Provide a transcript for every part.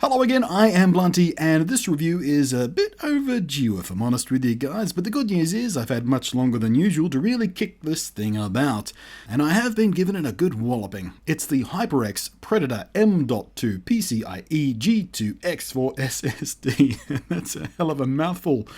Hello again, I am Blunty, and this review is a bit overdue if I'm honest with you guys, but the good news is I've had much longer than usual to really kick this thing about, and I have been given it a good walloping. It's the HyperX Predator M.2 PCIe G2X4 SSD, that's a hell of a mouthful.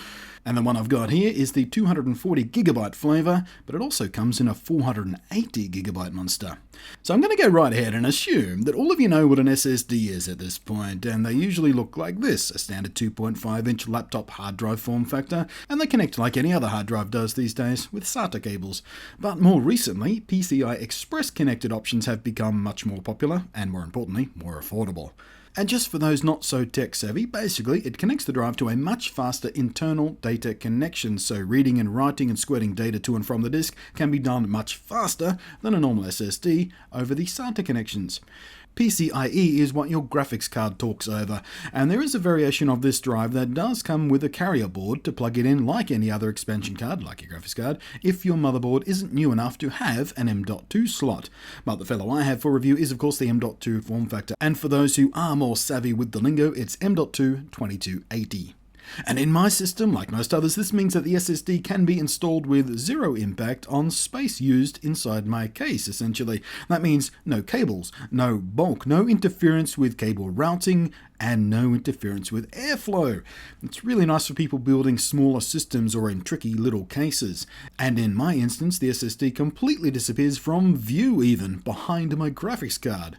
And the one I've got here is the 240GB flavour, but it also comes in a 480GB monster. So I'm going to go right ahead and assume that all of you know what an SSD is at this point, and they usually look like this, a standard 2.5-inch laptop hard drive form factor, and they connect like any other hard drive does these days, with SATA cables. But more recently, PCI Express connected options have become much more popular, and more importantly, more affordable. And just for those not so tech savvy, basically it connects the drive to a much faster internal data connection, so reading and writing and squirting data to and from the disk can be done much faster than a normal SSD over the SATA connections. PCIe is what your graphics card talks over, and there is a variation of this drive that does come with a carrier board to plug it in like any other expansion card, like your graphics card, if your motherboard isn't new enough to have an M.2 slot. But the fellow I have for review is of course the M.2 form factor, and for those who are more savvy with the lingo, it's M.2 2280. And in my system, like most others, this means that the SSD can be installed with zero impact on space used inside my case, essentially. That means no cables, no bulk, no interference with cable routing, and no interference with airflow. It's really nice for people building smaller systems or in tricky little cases. And in my instance, the SSD completely disappears from view even, behind my graphics card.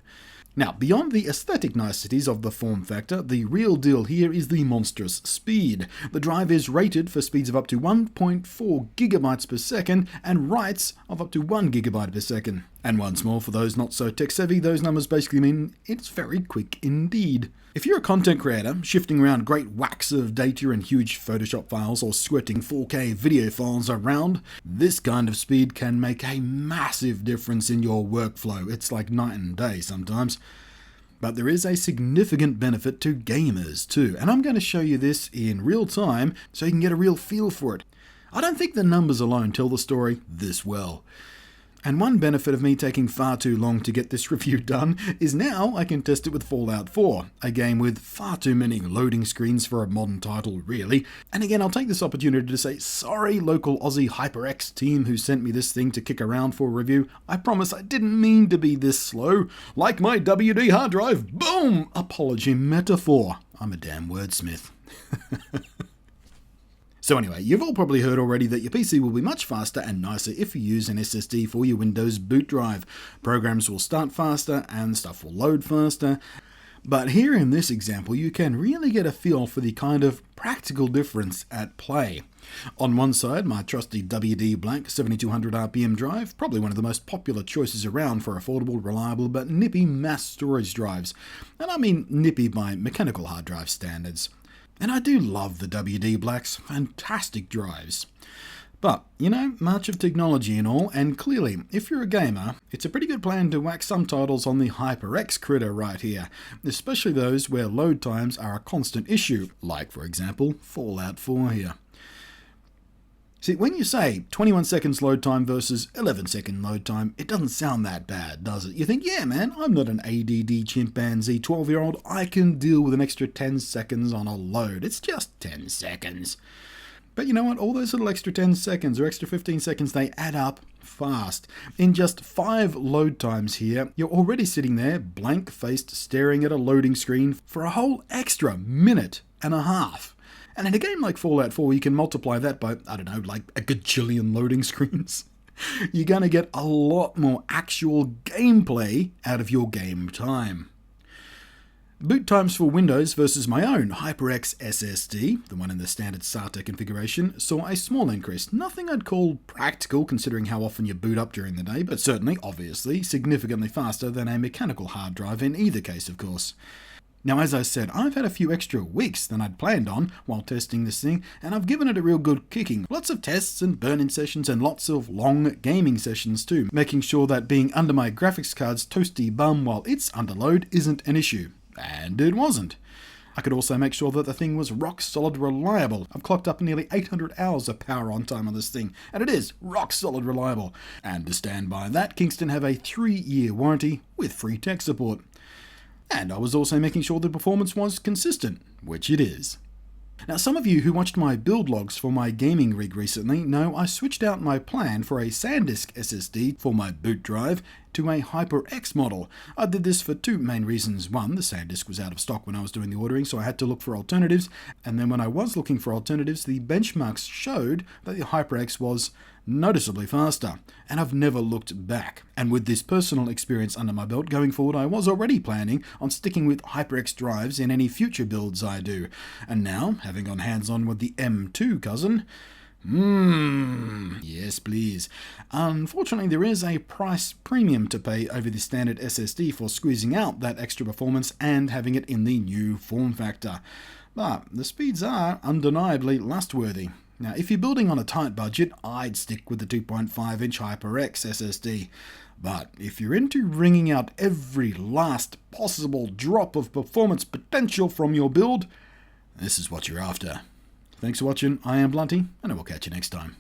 Now, beyond the aesthetic niceties of the form factor, the real deal here is the monstrous speed. The drive is rated for speeds of up to 1.4GB per second and writes of up to 1GB per second. And once more, for those not so tech savvy, those numbers basically mean it's very quick indeed. If you're a content creator, shifting around great whacks of data in huge Photoshop files or squirting 4K video files around, this kind of speed can make a massive difference in your workflow. It's like night and day sometimes. But there is a significant benefit to gamers too, and I'm going to show you this in real time so you can get a real feel for it. I don't think the numbers alone tell the story this well. And one benefit of me taking far too long to get this review done is now I can test it with Fallout 4, a game with far too many loading screens for a modern title, really. And again, I'll take this opportunity to say sorry, local Aussie HyperX team who sent me this thing to kick around for a review. I promise I didn't mean to be this slow. Like my WD hard drive, boom! Apology metaphor. I'm a damn wordsmith. So anyway, you've all probably heard already that your PC will be much faster and nicer if you use an SSD for your Windows boot drive. Programs will start faster and stuff will load faster. But here in this example, you can really get a feel for the kind of practical difference at play. On one side, my trusty WD blank 7200 RPM drive, probably one of the most popular choices around for affordable, reliable, but nippy mass storage drives. And I mean nippy by mechanical hard drive standards. And I do love the WD Blacks, fantastic drives. But, you know, much of technology and all, and clearly, if you're a gamer, it's a pretty good plan to whack some titles on the HyperX critter right here, especially those where load times are a constant issue, like, for example, Fallout 4 here. See, when you say 21 seconds load time versus 11-second load time, it doesn't sound that bad, does it? You think, yeah man, I'm not an ADD chimpanzee 12-year-old, I can deal with an extra 10 seconds on a load. It's just 10 seconds. But you know what? All those little extra 10 seconds or extra 15 seconds, they add up fast. In just 5 load times here, you're already sitting there, blank-faced, staring at a loading screen for a whole extra minute and a half. And in a game like Fallout 4, you can multiply that by, I don't know, like a gajillion loading screens. You're going to get a lot more actual gameplay out of your game time. Boot times for Windows versus my own HyperX SSD, the one in the standard SATA configuration, saw a small increase. Nothing I'd call practical considering how often you boot up during the day, but certainly, obviously, significantly faster than a mechanical hard drive in either case, of course. Now, as I said, I've had a few extra weeks than I'd planned on while testing this thing, and I've given it a real good kicking. Lots of tests and burn-in sessions and lots of long gaming sessions too, making sure that being under my graphics card's toasty bum while it's under load isn't an issue. And it wasn't. I could also make sure that the thing was rock solid reliable. I've clocked up nearly 800 hours of power on time on this thing, and it is rock solid reliable. And to stand by that, Kingston have a 3-year warranty with free tech support. And I was also making sure the performance was consistent, which it is. Now, some of you who watched my build logs for my gaming rig recently know I switched out my plan for a SanDisk SSD for my boot drive to a HyperX model. I did this for two main reasons. One, the SanDisk was out of stock when I was doing the ordering, so I had to look for alternatives. And then when I was looking for alternatives, the benchmarks showed that the HyperX was noticeably faster, and I've never looked back. And with this personal experience under my belt going forward, I was already planning on sticking with HyperX drives in any future builds I do. And now, having gone hands-on with the M.2 cousin, yes please. Unfortunately, there is a price premium to pay over the standard SSD for squeezing out that extra performance and having it in the new form factor. But the speeds are undeniably lustworthy. Now, if you're building on a tight budget, I'd stick with the 2.5-inch HyperX SSD. But if you're into wringing out every last possible drop of performance potential from your build, this is what you're after. Thanks for watching. I am Blunty, and I will catch you next time.